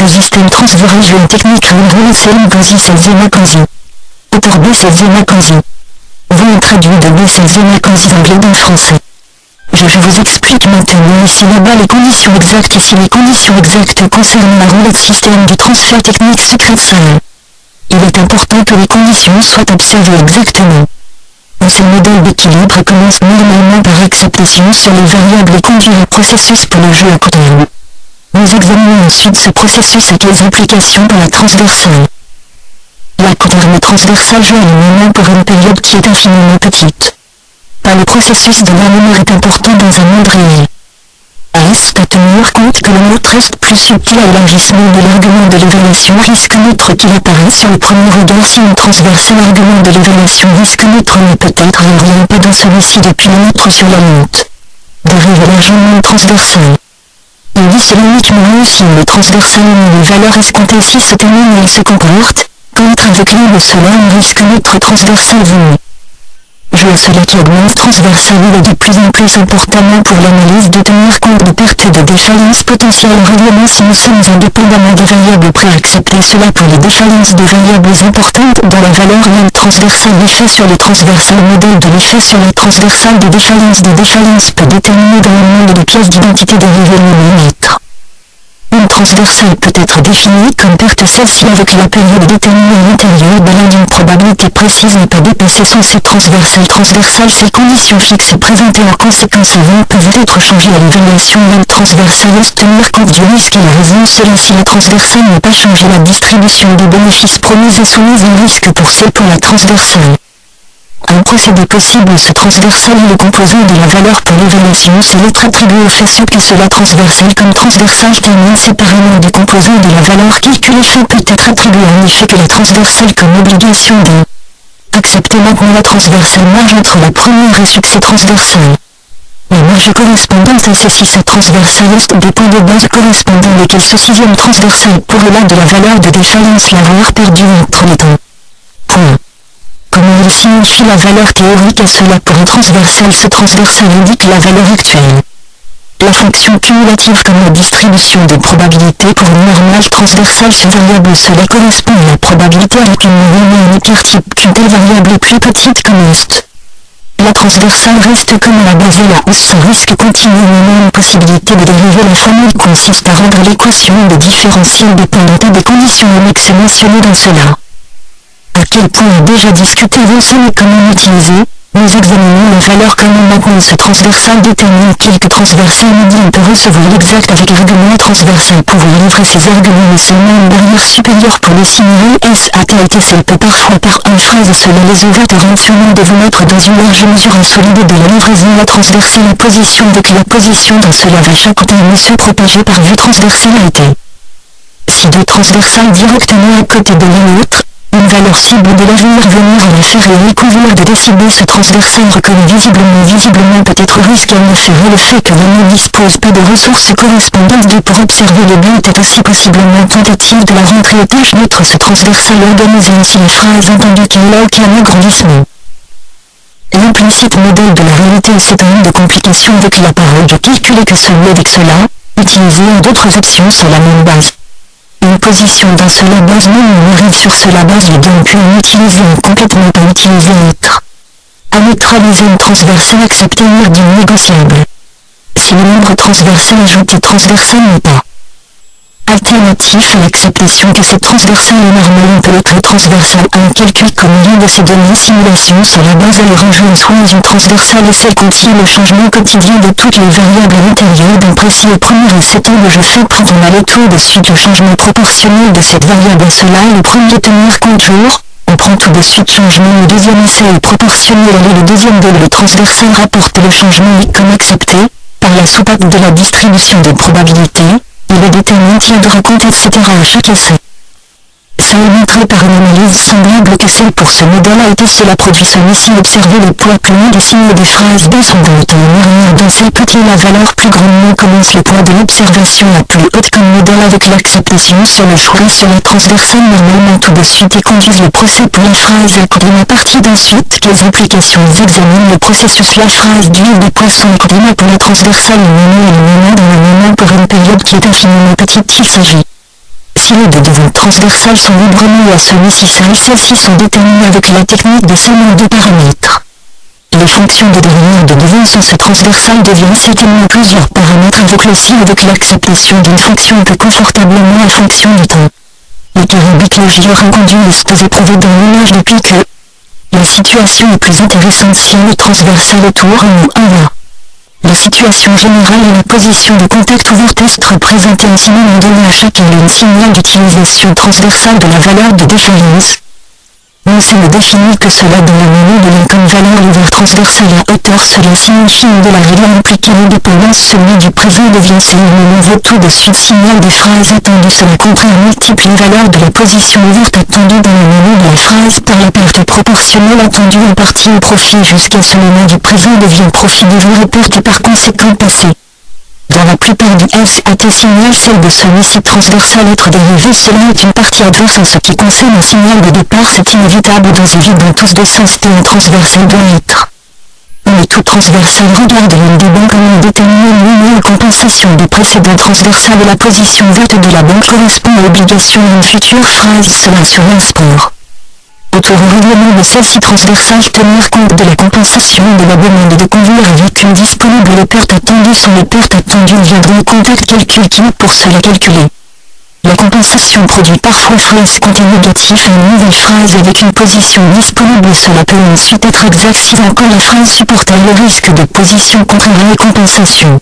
système transversal une technique rôle Kanzi Selzema Kanzi. Auteur B. Selzema Kanzi. Vous traduit de B. Selzema Kanzi d'anglais en français. Je vous explique maintenant ici là-bas les conditions exactes. Ici les conditions exactes concernant la roulette système du transfert technique secret salle. Il est important que les conditions soient observées exactement. Ce modèle d'équilibre commence normalement par acceptation sur les variables et conduit le processus pour le jeu à court terme. Nous examinons ensuite ce processus et quelles applications dans la transversale. La court terme transversale joue énormément pour une période qui est infiniment petite. Pas le processus de la mémoire est important dans un monde réel. Reste à tenir compte que le mot reste plus subtil à l'élargissement de l'argument de l'évaluation risque neutre qu'il apparaît sur le premier regard si on transverse l'argument de l'évaluation risque neutre ne peut être rien pas dans celui-ci depuis le neutre sur la monte. Dérive largement transversal. Il dit cela uniquement si le transversal met les valeurs escomptées si ce termine et il se comporte, contre avec lui de cela un risque neutre transversal venu. Je à cela qui augmente transversal il est de plus en plus importantement pour l'analyse de tenir compte de pertes et de défaillances potentielles au règlement si nous sommes indépendamment des variables préacceptées. Cela pour les défaillances de variables importantes dans la valeur même transversale. L'effet sur les transversales modèle de l'effet sur les transversales des défaillances peut déterminer dans le monde de pièces d'identité dérivées millimètres. Une transversale peut être définie comme perte celle-ci avec la période déterminée à l'intérieur de d'une probabilité précise n'est pas dépassée sans ces transversales. Ces conditions fixes présentées en conséquence avant peuvent être changées à l'évaluation même transversale et tenir compte du risque et la raison. Cela si la transversale n'est pas changée, la distribution des bénéfices promise est soumise à un risque pour la transversale. Un procédé possible ce transversal est le composant de la valeur pour l'évaluation, c'est l'être attribué au fait ce que cela transversal comme transversal termine séparément du composant de la valeur calculée fait peut être attribué en effet que la transversale comme obligation de accepter maintenant la transversale marge entre la première et succès transversal. La marge correspondante à ceci sa transversale dépend des bases correspondant lesquelles ce sixième transversal pourrait là de la valeur de défaillance l'avoir perdu entre les temps. Point. Comment il signifie la valeur théorique à cela pour un transversal? Ce transversal indique la valeur actuelle. La fonction cumulative comme la distribution des probabilités pour une normale transversale sur variable cela correspond à la probabilité avec une moyenne et un écart type qu'une telle variable est plus petite comme est. La transversale reste comme la base et la hausse sans risque continu mais une possibilité de dériver la formule consiste à rendre l'équation des différentiels dépendante des conditions annexes mentionnées dans cela. À quel point déjà discuté ensemble et comment l'utiliser, nous examinons la valeur comment maintenant ce transversal détermine quelques transversales midi on peut recevoir l'exact avec argument transversal pour y livrer ses arguments mais seulement une barrière supérieure pour les signaler SATLTC peut parfois par une phrase cela les ouverte à rendre sûrement de vous mettre dans une large mesure insolide de la livraison la transversale la position dès que la position dans cela va chaque côté se propager par vue transversale a été. Si deux transversales directement à côté de l'un l'autre, une valeur cible de l'avenir venir à la faire et convenir de décider ce transversal reconnu visiblement peut être risqué à en faire et le fait que l'on ne dispose pas de ressources correspondantes pour observer le but est aussi possiblement tentative de la rentrée aux tâches neutres ce transversal organise ainsi la phrase entendue qu'il n'a aucun agrandissement. L'implicite modèle de la réalité c'est un de complications avec la parole de calculer que celui avec cela, utiliser d'autres options sur la même base. Une position dans cela base même on arrive sur cela base et donc puis en utiliser un complètement pas utiliser autre. À neutraliser une transversale accepter du négociable. Si le nombre transversal ajouté transversal n'est pas alternatif à l'acceptation que cette transversale est normale on peut le trait transversal à un calcul comme lien de ces données simulation sur la base elle rejoint soit une transversale et celle contient le changement quotidien de toutes les variables à l'intérieur d'un précis au premier et cet angle je fais quand on a le tout de suite le changement proportionnel de cette variable à cela et le premier tenir compte jour, on prend tout de suite changement le deuxième essai est proportionnel et le deuxième de le transversal rapporte le changement comme accepté, par la soupape de la distribution des probabilités. Il est déterminé tiendra compte etc. à chaque essai. Ça est montré par une analyse semblable que celle pour ce modèle a été cela produit celui-ci observer le poids plus long des signes des phrases descendantes et dans celle petit la valeur plus grandement commence le poids de l'observation la plus haute comme modèle avec l'acceptation sur le choix sur la transversale normalement tout de suite et conduisent le procès pour la phrase à partir d'ensuite quelles implications ils examinent le processus la phrase d'huile de poisson coordonnée pour la transversale le moment et le moment dans le moment pour une période qui est infiniment petite il s'agit oscillées de devant transversale sont librement liées à celui-ci et celles-ci sont déterminées avec la technique de seulement deux paramètres. Les fonctions de derrière de devant sans ce transversal deviennent certainement plusieurs paramètres avec le si avec l'acceptation d'une fonction que confortablement la fonction du temps. Le carré Clégio aura conduit à se éprouver dans l'image depuis que la situation est plus intéressante si le transversal est autour ou 1A. La situation générale et la position de contact ouverte est représentée en signal donné à chacun une signal d'utilisation transversale de la valeur de déférence. On sait ne définit que cela dans le menu de comme valeur l'ouvert transversale à hauteur. Cela signifie de la règle impliquée l'indépendance. Celui du présent devient c'est le nouveau tout de suite signal des phrases attendues. Cela comprend multiples valeurs de la position ouverte attendue dans le menu de la phrase par la perte proportionnelle attendue en partie au profit jusqu'à ce moment du présent devient profit du jour et perte et par conséquent passé. Dans la plupart du SAT signal celle de celui-ci transversal être dérivé cela est une partie adverse en ce qui concerne un signal de départ c'est inévitable dans évident tous deux sens un transversal doit être. Le tout transversal regarde l'une des banques comme une déterminée linéaire compensation des précédents transversales et la position verte de la banque correspond à l'obligation d'une future phrase cela sur un sport. Autour au règlement de celle-ci transversale tenir compte de la compensation de la demande de conduire avec une disponible les pertes attendues sont les pertes attendues viendront au contact calcul qui pour cela calculer. La compensation produit parfois phrase comptée négatif à une nouvelle phrase avec une position disponible et cela peut ensuite être exact si encore la phrase supporte le risque de position contraire à la compensation.